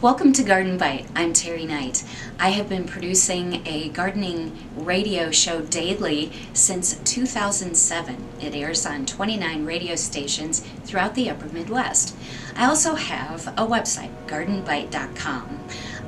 Welcome to Garden Bite. I'm Teri Knight. I have been producing a gardening radio show daily since 2007. It airs on 29 radio stations throughout the upper Midwest. I also have a website, gardenbite.com.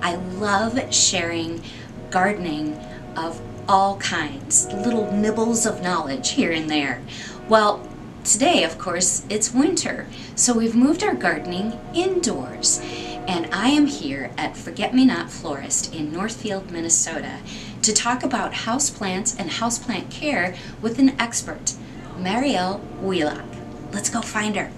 I love sharing gardening of all kinds, little nibbles of knowledge here and there. Well, today, of course, it's winter, so we've moved our gardening indoors. And I am here at Forget Me Not Florist in Northfield, Minnesota to talk about houseplants and houseplant care with an expert, Mariel Wheelock. Let's go find her.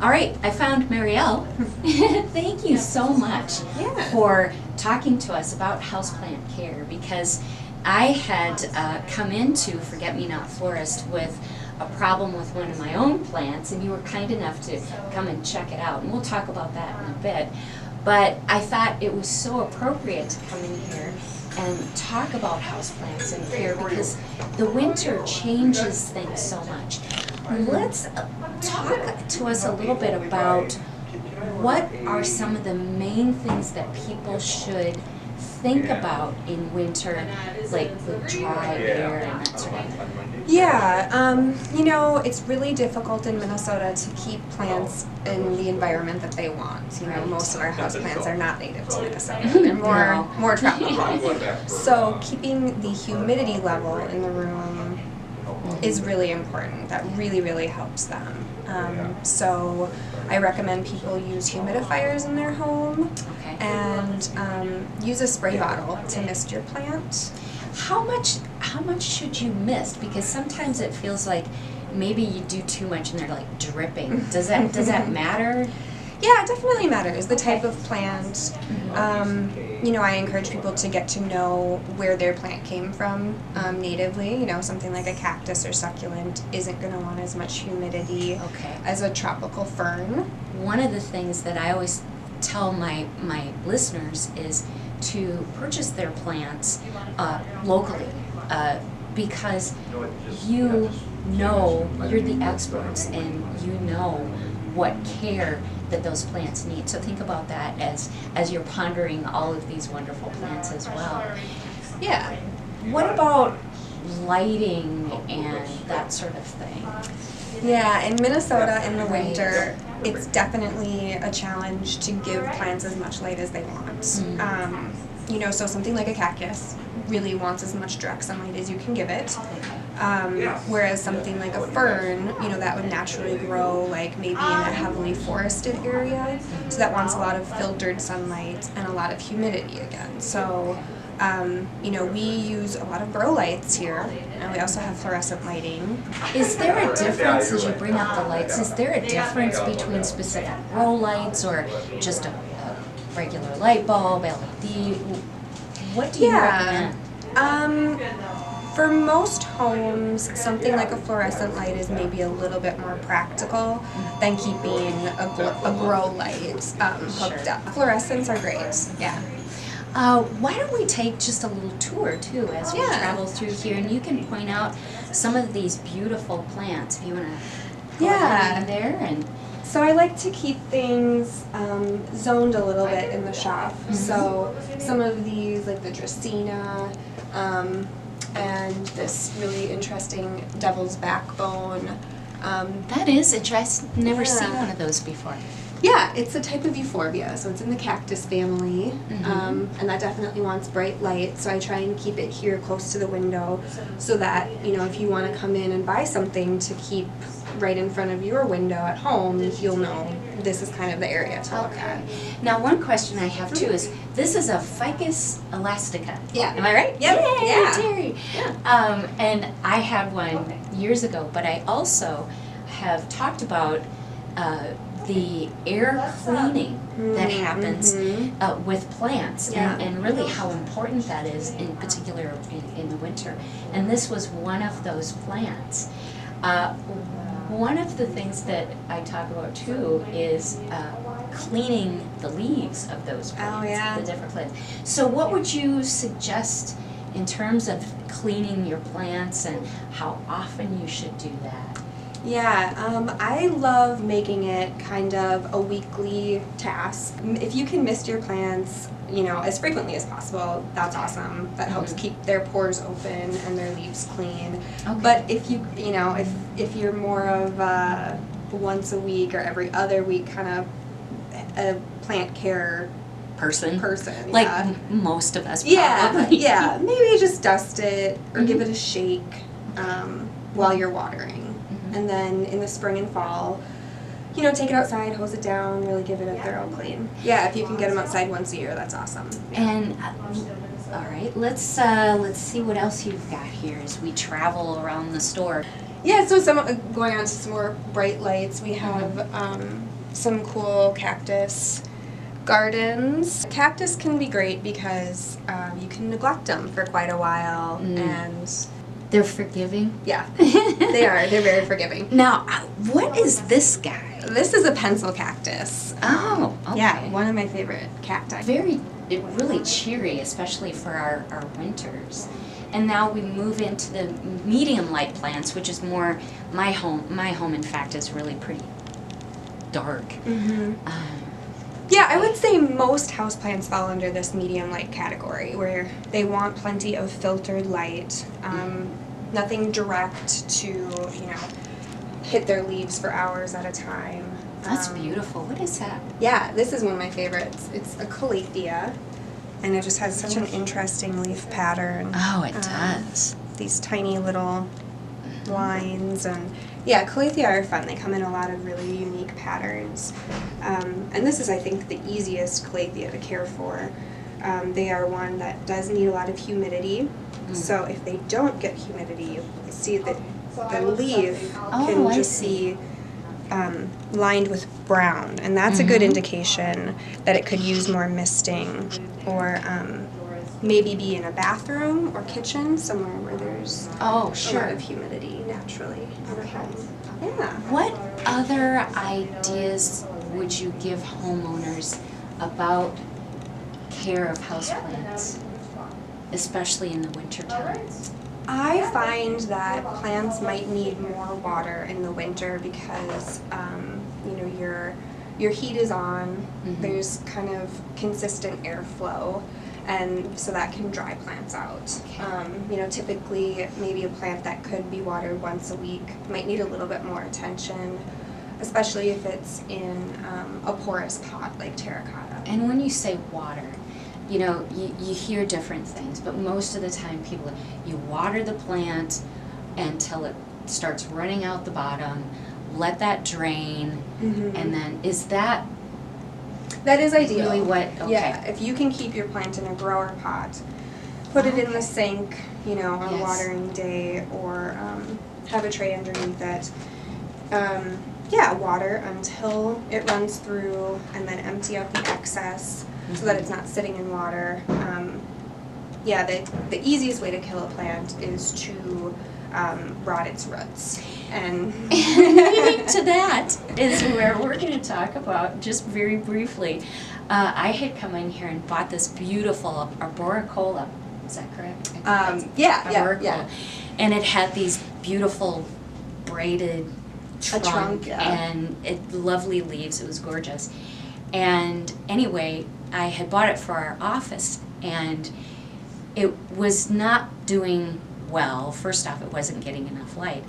All right, I found Mariel. Thank you so much for talking to us about houseplant care, because I had come into Forget Me Not Florist with a problem with one of my own plants, and you were kind enough to come and check it out, and we'll talk about that in a bit. But I thought it was so appropriate to come in here and talk about houseplants and care, because the winter changes things so much. Let's talk to us a little bit about what are some of the main things that people should think about in winter, like with dry air and that sort of thing. Yeah, you know, it's really difficult in Minnesota to keep plants in the environment that they want. You know, most of our houseplants are not native to Minnesota. They're more tropical. So keeping the humidity level in the room is really important. That really, really helps them. So I recommend people use humidifiers in their home and use a spray bottle to mist your plant. How much should you mist? Because sometimes it feels like maybe you do too much and they're like dripping. Does that matter? Yeah, it definitely matters. The type of plant. You know, I encourage people to get to know where their plant came from natively. You know, something like a cactus or succulent isn't going to want as much humidity as a tropical fern. One of the things that I always tell my listeners is to purchase their plants locally, because you're the experts and you know what care that those plants need. So think about that as you're pondering all of these wonderful plants as well. Yeah. What about lighting and that sort of thing? Yeah, in Minnesota in the winter, it's definitely a challenge to give plants as much light as they want. You know, so something like a cactus really wants as much direct sunlight as you can give it. Whereas something like a fern, you know, that would naturally grow like maybe in a heavily forested area. So that wants a lot of filtered sunlight and a lot of humidity again. So, you know, we use a lot of grow lights here, and we also have fluorescent lighting. Is there a difference, as you bring up the lights, is there a difference between specific grow lights or just a regular light bulb, LED? What do you recommend? For most homes, something like a fluorescent light is maybe a little bit more practical than keeping a grow light hooked up. Fluorescents are great, yeah. Why don't we take just a little tour too as we travel through here, and you can point out some of these beautiful plants if you want to go ahead in there. And so I like to keep things zoned a little bit in the shop. So some of these, like the Dracaena, and this really interesting devil's backbone. That is interesting. Never seen one of those before. Yeah, it's a type of euphorbia, so it's in the cactus family, and that definitely wants bright light, so I try and keep it here close to the window so that, you know, if you want to come in and buy something to keep right in front of your window at home, you'll know this is kind of the area to look at. Now, one question I have too is, this is a Ficus elastica. Yeah. Am I right? Yep. Yay, Yeah. Terry. Yeah. And I had one years ago, but I also have talked about the air cleaning that happens with plants, and really how important that is, in particular in the winter. And this was one of those plants. One of the things that I talk about too is cleaning the leaves of those plants, the different plants. So what would you suggest in terms of cleaning your plants and how often you should do that? Yeah, I love making it kind of a weekly task. If you can mist your plants, you know, as frequently as possible, that's awesome. That helps keep their pores open and their leaves clean. Okay. But if you know, if you're more of a once a week or every other week kind of a plant care person, like most of us probably. yeah, maybe just dust it or give it a shake while you're watering. And then in the spring and fall, you know, take it outside, hose it down, really give it a thorough clean. Yeah, if you can get them outside once a year, that's awesome. Yeah. And all right, let's see what else you've got here as we travel around the store. Yeah, so going on to some more bright lights, we have some cool cactus gardens. Cactus can be great because you can neglect them for quite a while and they're forgiving? Yeah, they are. They're very forgiving. Now, what is this guy? This is a pencil cactus. Oh, okay. Yeah, one of my favorite cacti. Really cheery, especially for our winters. And now we move into the medium light plants, which is more my home. My home, in fact, is really pretty dark. Yeah, I would say most houseplants fall under this medium light category where they want plenty of filtered light, nothing direct to, you know, hit their leaves for hours at a time. That's beautiful. What is that? Yeah, this is one of my favorites. It's a calathea, and it just has such an interesting leaf pattern. Oh, it does. These tiny little lines and yeah, calathea are fun. They come in a lot of really unique patterns. And this is, I think, the easiest calathea to care for. They are one that does need a lot of humidity. So if they don't get humidity, you see that the leaf can just be lined with brown. And that's a good indication that it could use more misting or maybe be in a bathroom or kitchen, somewhere where there's a lot of humidity naturally in a home. Yeah. What other ideas would you give homeowners about care of houseplants, especially in the winter time? I find that plants might need more water in the winter because you know, your heat is on. There's kind of consistent airflow. And so that can dry plants out. You know, typically maybe a plant that could be watered once a week might need a little bit more attention, especially if it's in a porous pot like terracotta. And when you say water, you know, you hear different things, but most of the time you water the plant until it starts running out the bottom, let that drain, and then that is ideal. Really what? Okay. Yeah, if you can keep your plant in a grower pot, put it in the sink, you know, on a watering day, or have a tray underneath it. Yeah, water until it runs through, and then empty out the excess so that it's not sitting in water. Yeah, the easiest way to kill a plant is to rot its roots. And leading to that is where we're going to talk about, just very briefly. I had come in here and bought this beautiful arboricola. Is that correct? Yeah. And it had these beautiful braided trunk, yeah. and lovely leaves. It was gorgeous. And anyway, I had bought it for our office, and it was not doing well. First off, it wasn't getting enough light.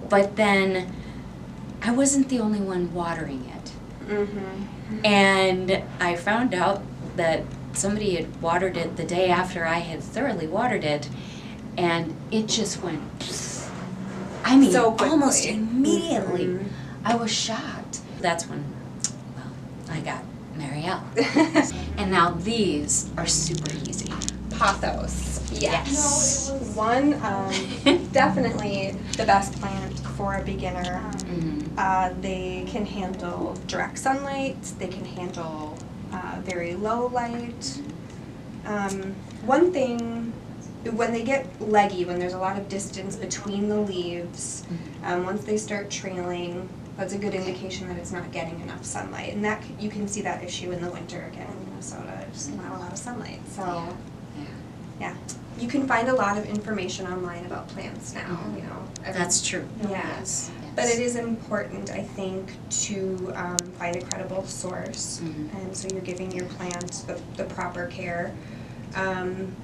But then I wasn't the only one watering it. And I found out that somebody had watered it the day after I had thoroughly watered it, and it just went, I mean, so quickly. Almost immediately. I was shocked. That's when, well, I got Mariel. And now these are super easy. Pothos. Yes. One, definitely the best plant for a beginner. They can handle direct sunlight. They can handle very low light. One thing, when they get leggy, when there's a lot of distance between the leaves, once they start trailing, that's a good indication that it's not getting enough sunlight. And that you can see that issue in the winter again in Minnesota. Just not a lot of sunlight. So, yeah. You can find a lot of information online about plants now, you know. That's true. Yeah. Yes. But it is important, I think, to find a credible source, and so you're giving your plant the proper care. And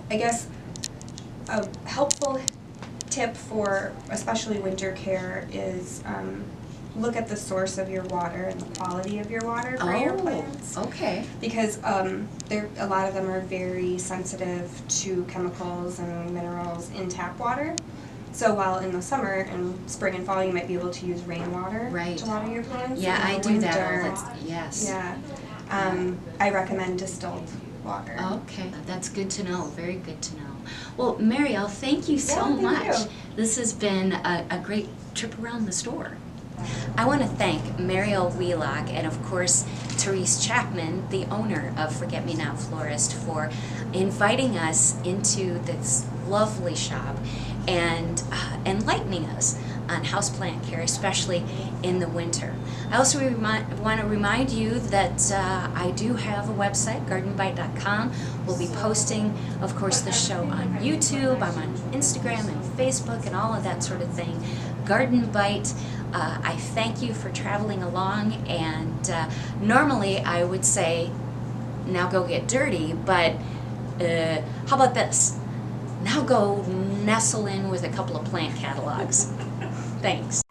I guess a helpful tip for especially winter care is look at the source of your water and the quality of your water for your plants. Okay. Because a lot of them are very sensitive to chemicals and minerals in tap water. So while in the summer and spring and fall you might be able to use rainwater to water your plants. Yeah, I do that. Yes. Yeah. I recommend distilled water. Okay, that's good to know. Very good to know. Well, Mariel, thank you so much. This has been a great trip around the store. I want to thank Mariel Wheelock and, of course, Therese Chapman, the owner of Forget Me Not Florist, for inviting us into this lovely shop and enlightening us on houseplant care, especially in the winter. I also want to remind you that I do have a website, gardenbite.com. We'll be posting, of course, the show on YouTube. I'm on Instagram and Facebook and all of that sort of thing. Garden Bite. I thank you for traveling along, and normally I would say, now go get dirty, but how about this? Now go nestle in with a couple of plant catalogs. Thanks.